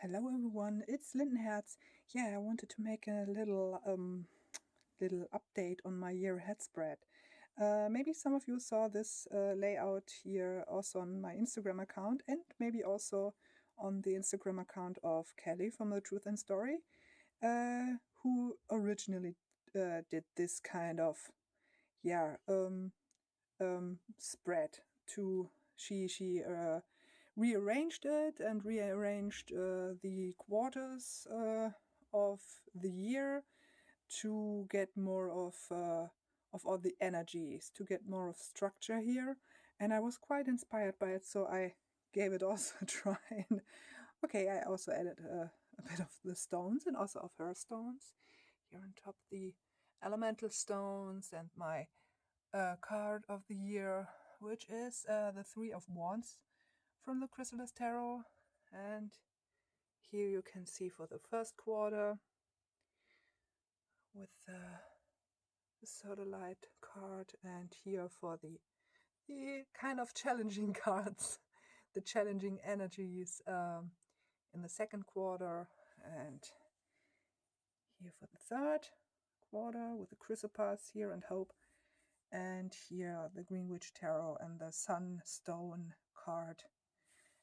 Hello everyone, it's Lindenherz. Yeah, I wanted to make a little update on my year ahead spread. Maybe some of you saw this layout here also on my Instagram account, and maybe also on the Instagram account of Kelly from The Truth and Story, who originally did this kind of spread. She rearranged it and rearranged the quarters of the year to get more of all the energies, to get more of structure here. And I was quite inspired by it, so I gave it also a try. And okay, I also added a bit of the stones and also of her stones. Here on top, the elemental stones and my card of the year, which is the Three of Wands from the Chrysalis Tarot. And here you can see for the first quarter with the Sodalite card, and here for the kind of challenging cards, the challenging energies in the second quarter, and here for the third quarter with the Chrysopas here and Hope, and here the Green Witch Tarot and the Sunstone card,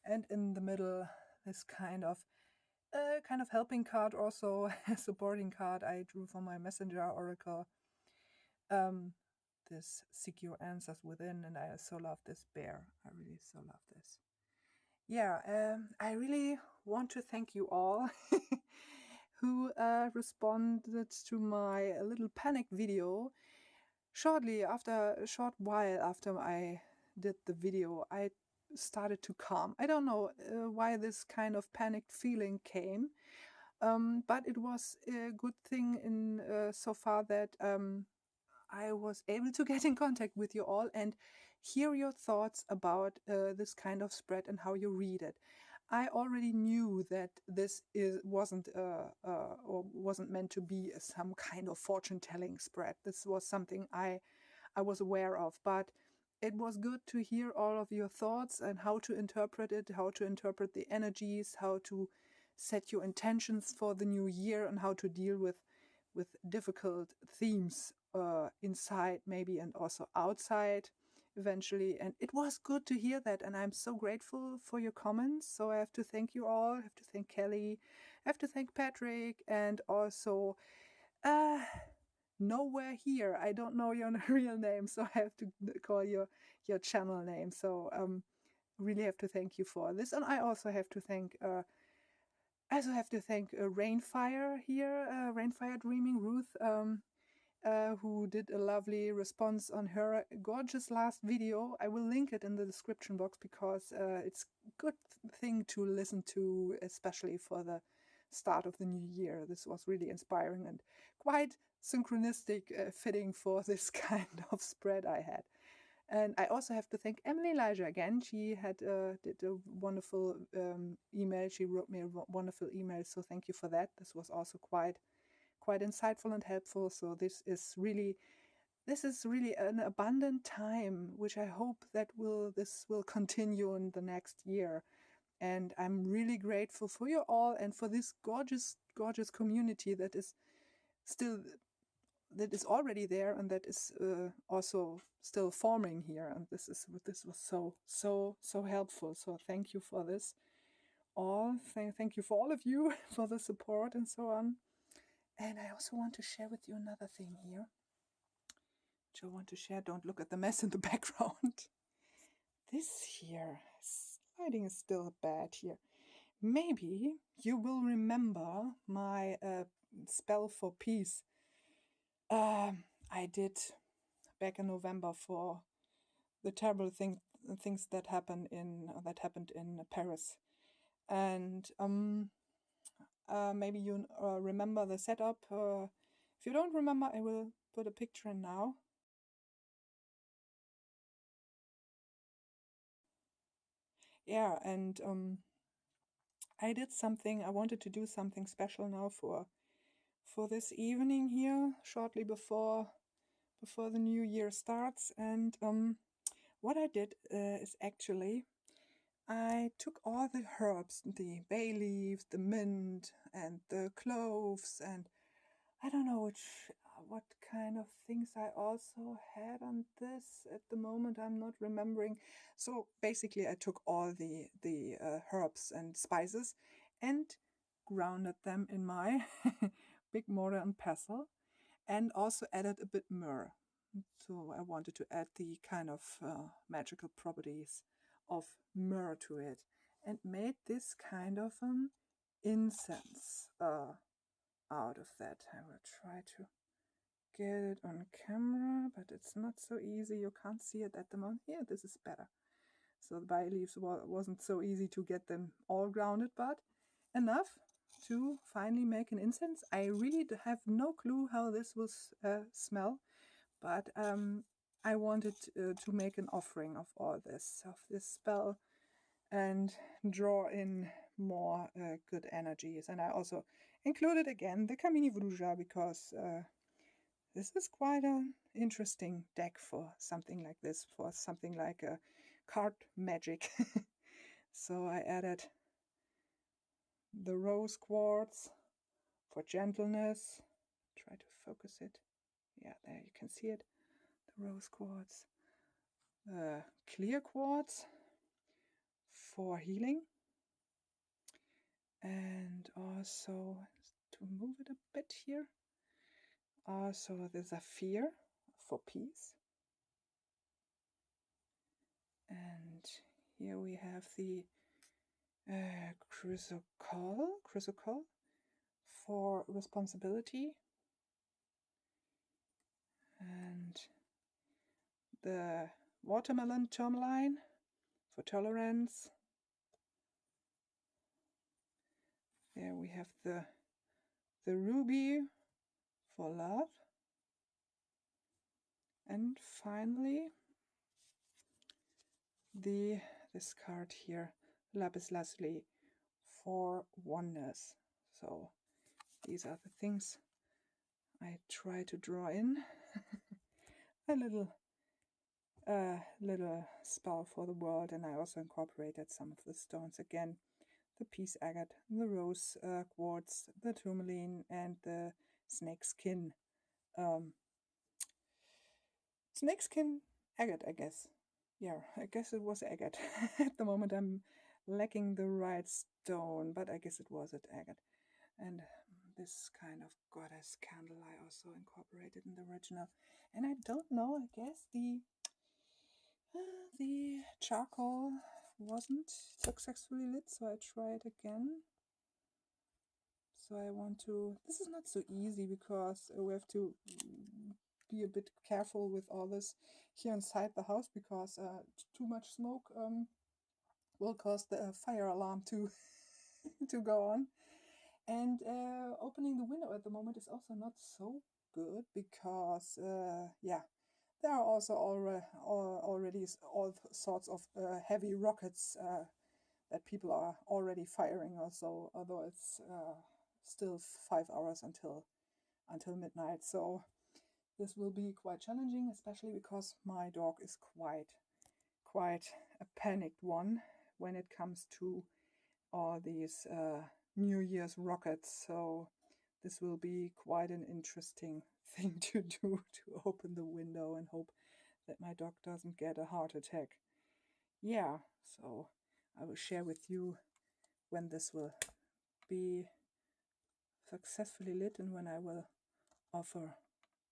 and in the middle this kind of helping card, also a supporting card I drew from my Messenger Oracle. This Seek Your Answers Within, and I so love this bear. I really so love this. Yeah, I really want to thank you all who responded to my little panic video. A short while after I did the video, I started to calm. I don't know why this kind of panicked feeling came, but it was a good thing in so far that I was able to get in contact with you all and hear your thoughts about this kind of spread and how you read it. I already knew that this wasn't meant to be some kind of fortune-telling spread. This was something I was aware of, but it was good to hear all of your thoughts and how to interpret it, how to interpret the energies, how to set your intentions for the new year, and how to deal with difficult themes inside maybe and also outside eventually. And it was good to hear that, and I'm so grateful for your comments. So I have to thank you all. I have to thank Kelly. I have to thank Patrick, and also Nowhere Here. I don't know your real name, so I have to call your channel name. So really have to thank you for this. And I also have to thank Rainfire here, Rainfire Dreaming, Ruth, who did a lovely response on her gorgeous last video. I will link it in the description box because it's a good thing to listen to, especially for the start of the new year. This was really inspiring and quite synchronistic, fitting for this kind of spread I had. And I also have to thank Emily Elijah again. She had did a wonderful email. She wrote me a wonderful email, so thank you for that. This was also quite insightful and helpful. So this is really an abundant time, which I hope that this will continue in the next year. And I'm really grateful for you all and for this gorgeous community that is already there and that is also still forming here. And this was so helpful. So thank you for this all. Thank you for all of you for the support and so on. And I also want to share with you another thing here, which I want to share. Don't look at the mess in the background. This here, lighting is still bad here. Maybe you will remember my spell for peace I did back in November for the terrible things that happened in Paris. And maybe you remember the setup. If you don't remember, I will put a picture in now. Yeah, and I wanted to do something special now for this evening here, shortly before the new year starts. And what I did is actually I took all the herbs, the bay leaves, the mint, and the cloves, and I don't know what kind of things I also had on this. At the moment, I'm not remembering. So basically, I took all the herbs and spices and grounded them in my big mortar and pestle, and also added a bit myrrh. So I wanted to add the kind of magical properties of myrrh to it, and made this kind of incense out of that. I will try to get it on camera, but it's not so easy. You can't see it at the moment. Here, this is better. So the bay leaves wasn't so easy to get them all grounded, but enough to finally make an incense. I really have no clue how this will smell, but I wanted to make an offering of all this, of this spell, and draw in more good energies. And I also included again the Kamini Vruja because this is quite an interesting deck for something like this, for something like a card magic. So I added the rose quartz for gentleness. Try to focus it. Yeah, there you can see it. The rose quartz. The clear quartz for healing. And also, to move it a bit here, also the sapphire for peace. And here we have the chrysocoll for responsibility, and the watermelon tourmaline for tolerance. There we have the ruby for love, and finally this card here, lapis lazuli for oneness. So these are the things I try to draw in. A little spell for the world, and I also incorporated some of the stones again, the peace agate, the rose quartz, the tourmaline, and the snakeskin agate, I guess. Yeah, I guess it was agate. At the moment I'm lacking the right stone, but I guess it was an agate. And this kind of goddess candle I also incorporated in the original. And I don't know, I guess the charcoal wasn't successfully lit, so I tried again. So I want to, this is not so easy because we have to be a bit careful with all this here inside the house, because too much smoke will cause the fire alarm to to go on. And opening the window at the moment is also not so good because yeah, there are also already all sorts of heavy rockets that people are already firing also, although it's still 5 hours until midnight. So this will be quite challenging, especially because my dog is quite a panicked one when it comes to all these New Year's rockets. So this will be quite an interesting thing to do, to open the window and hope that my dog doesn't get a heart attack. Yeah, so I will share with you when this will be successfully lit and when I will offer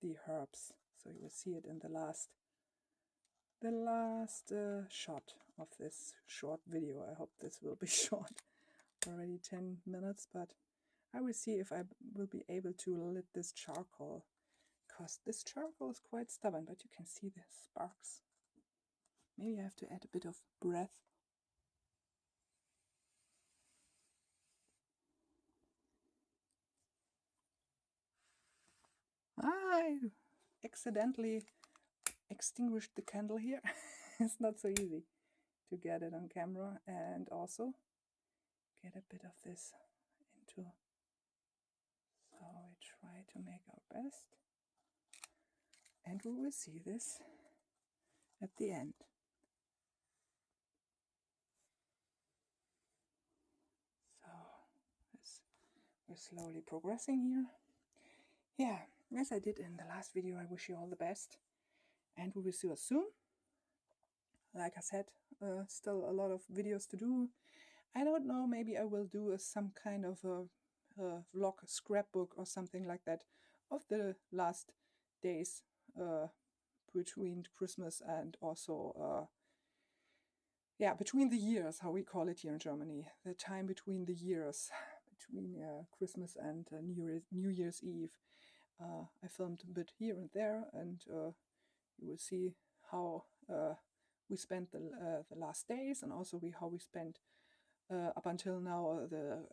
the herbs. So you will see it in the last shot of this short video. I hope this will be short, already 10 minutes, but I will see if I will be able to lit this charcoal, because this charcoal is quite stubborn, but you can see the sparks. Maybe I have to add a bit of breath. I accidentally extinguished the candle here. It's not so easy to get it on camera, and also get a bit of this into. So we try to make our best, and we will see this at the end. we're slowly progressing here. Yeah, as I did in the last video, I wish you all the best, and we will see us soon. Like I said, still a lot of videos to do. I don't know, maybe I will do some kind of a vlog scrapbook or something like that of the last days between Christmas and also yeah, between the years, how we call it here in Germany, the time between the years, between Christmas and New Year's Eve. I filmed a bit here and there, and you will see how we spent the last days, and also how we spent up until now the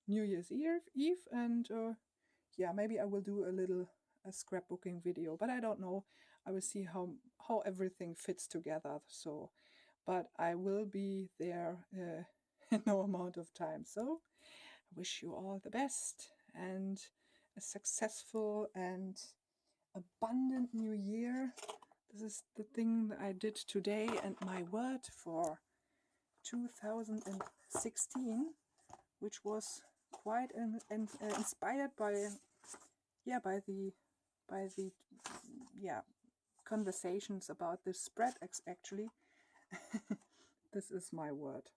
New Year's Eve. And yeah, maybe I will do a little scrapbooking video, but I don't know. I will see how everything fits together. So, but I will be there in no amount of time. So I wish you all the best and a successful and abundant new year. This is the thing that I did today, and my word for 2016, which was quite inspired by the conversations about this spread actually. This is my word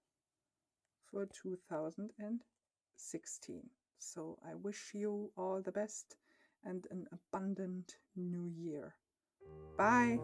for 2016. So I wish you all the best and an abundant new year. Bye.